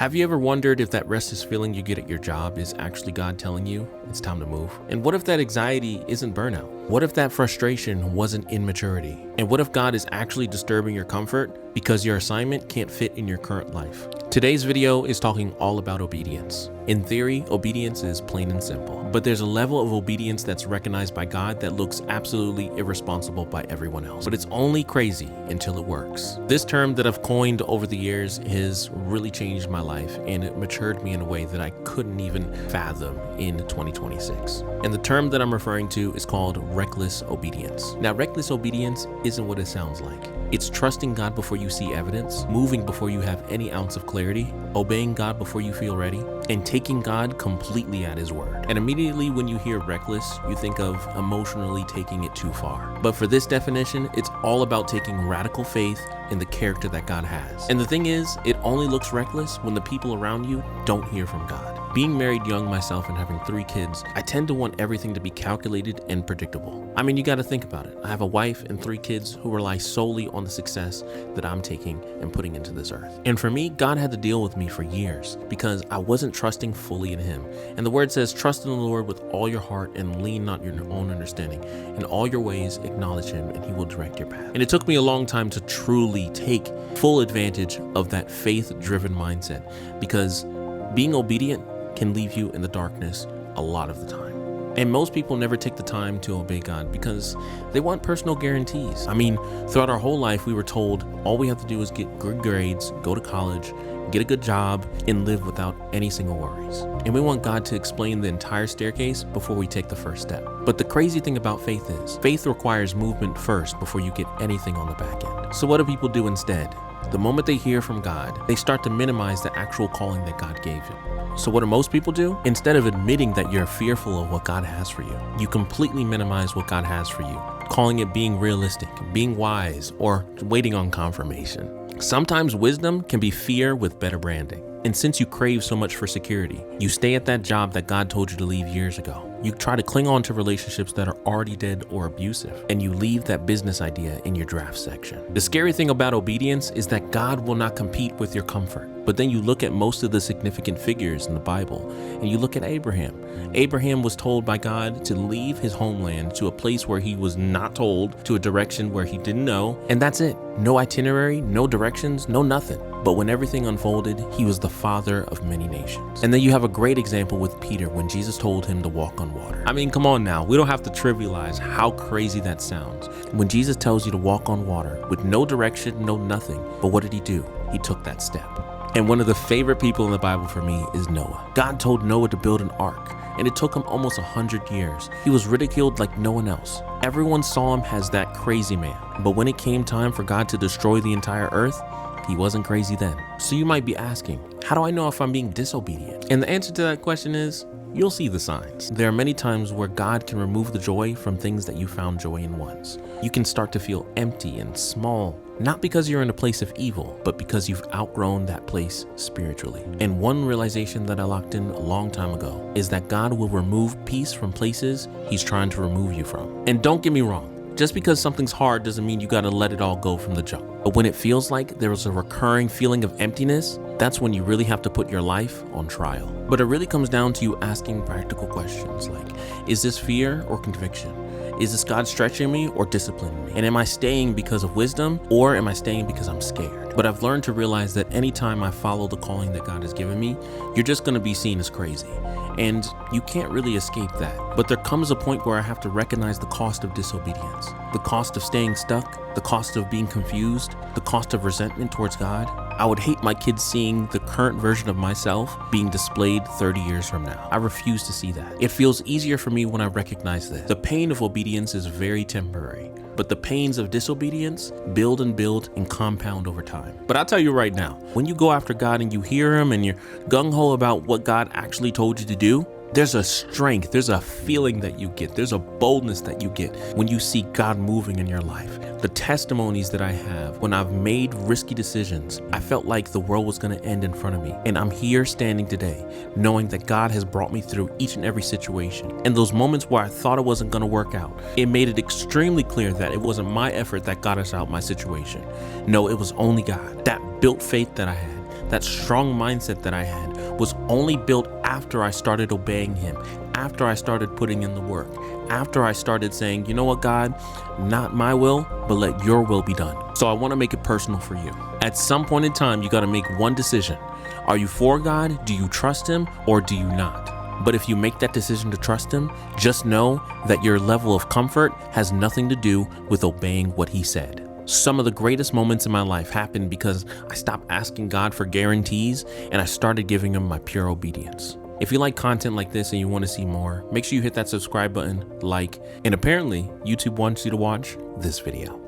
Have you ever wondered if that restless feeling you get at your job is actually God telling you it's time to move? And what if that anxiety isn't burnout? What if that frustration wasn't immaturity? And what if God is actually disturbing your comfort because your assignment can't fit in your current life? Today's video is talking all about obedience. In theory, obedience is plain and simple, but there's a level of obedience that's recognized by God that looks absolutely irresponsible by everyone else. But it's only crazy until it works. This term that I've coined over the years has really changed my life, and it matured me in a way that I couldn't even fathom in 2026. And the term that I'm referring to is called reckless obedience. Now, reckless obedience isn't what it sounds like. It's trusting God before you see evidence, moving before you have any ounce of clarity, obeying God before you feel ready, and taking God completely at His word. And immediately when you hear reckless, you think of emotionally taking it too far. But for this definition, it's all about taking radical faith in the character that God has. And the thing is, it only looks reckless when the people around you don't hear from God. Being married young myself and having 3 kids, I tend to want everything to be calculated and predictable. I mean, you got to think about it. I have a wife and 3 kids who rely solely on the success that I'm taking and putting into this earth. And for me, God had to deal with me for years because I wasn't trusting fully in Him. And the word says, trust in the Lord with all your heart and lean not your own understanding. In all your ways, acknowledge Him and He will direct your path. And it took me a long time to truly take full advantage of that faith-driven mindset, because being obedient can leave you in the darkness a lot of the time. And most people never take the time to obey God because they want personal guarantees. I mean, throughout our whole life, we were told all we have to do is get good grades, go to college, get a good job, and live without any single worries. And we want God to explain the entire staircase before we take the first step. But the crazy thing about faith is, faith requires movement first before you get anything on the back end. So what do people do instead? The moment they hear from God, they start to minimize the actual calling that God gave you. So what do most people do? Instead of admitting that you're fearful of what God has for you, you completely minimize what God has for you, calling it being realistic, being wise, or waiting on confirmation. Sometimes wisdom can be fear with better branding. And since you crave so much for security, you stay at that job that God told you to leave years ago. You try to cling on to relationships that are already dead or abusive, and you leave that business idea in your draft section. The scary thing about obedience is that God will not compete with your comfort. But then you look at most of the significant figures in the Bible, and you look at Abraham. Abraham was told by God to leave his homeland to a place where he was not told, to a direction where he didn't know, and that's it. No itinerary, no directions, no nothing. But when everything unfolded, he was the father of many nations. And then you have a great example with Peter when Jesus told him to walk on water. I mean, come on now. We don't have to trivialize how crazy that sounds. When Jesus tells you to walk on water with no direction, no nothing, but what did he do? He took that step. And one of the favorite people in the Bible for me is Noah. God told Noah to build an ark, and it took him almost 100 years. He was ridiculed like no one else. Everyone saw him as that crazy man. But when it came time for God to destroy the entire earth, he wasn't crazy then. So you might be asking, how do I know if I'm being disobedient? And the answer to that question is, you'll see the signs. There are many times where God can remove the joy from things that you found joy in once. You can start to feel empty and small, not because you're in a place of evil, but because you've outgrown that place spiritually. And one realization that I locked in a long time ago is that God will remove peace from places He's trying to remove you from. And don't get me wrong, just because something's hard doesn't mean you gotta let it all go from the jump. But when it feels like there is a recurring feeling of emptiness, that's when you really have to put your life on trial. But it really comes down to you asking practical questions like, is this fear or conviction? Is this God stretching me or disciplining me? And am I staying because of wisdom, or am I staying because I'm scared? But I've learned to realize that anytime I follow the calling that God has given me, you're just gonna be seen as crazy. And you can't really escape that. But there comes a point where I have to recognize the cost of disobedience, the cost of staying stuck, the cost of being confused, the cost of resentment towards God. I would hate my kids seeing the current version of myself being displayed 30 years from now. I refuse to see that. It feels easier for me when I recognize this. The pain of obedience is very temporary, but the pains of disobedience build and compound over time. But I'll tell you right now, when you go after God and you hear Him and you're gung-ho about what God actually told you to do, there's a strength, there's a feeling that you get, there's a boldness that you get when you see God moving in your life. The testimonies that I have when I've made risky decisions, I felt like the world was going to end in front of me. And I'm here standing today, knowing that God has brought me through each and every situation. And those moments where I thought it wasn't going to work out, it made it extremely clear that it wasn't my effort that got us out my situation. No, it was only God. That built faith that I had, that strong mindset that I had was only built after I started obeying him, after I started putting in the work, after I started saying, you know what, God, not my will, but let your will be done. So I want to make it personal for you. At some point in time, you got to make one decision. Are you for God? Do you trust him, or do you not? But if you make that decision to trust him, just know that your level of comfort has nothing to do with obeying what he said. Some of the greatest moments in my life happened because I stopped asking God for guarantees and I started giving him my pure obedience. If you like content like this and you want to see more, make sure you hit that subscribe button, like, and apparently YouTube wants you to watch this video.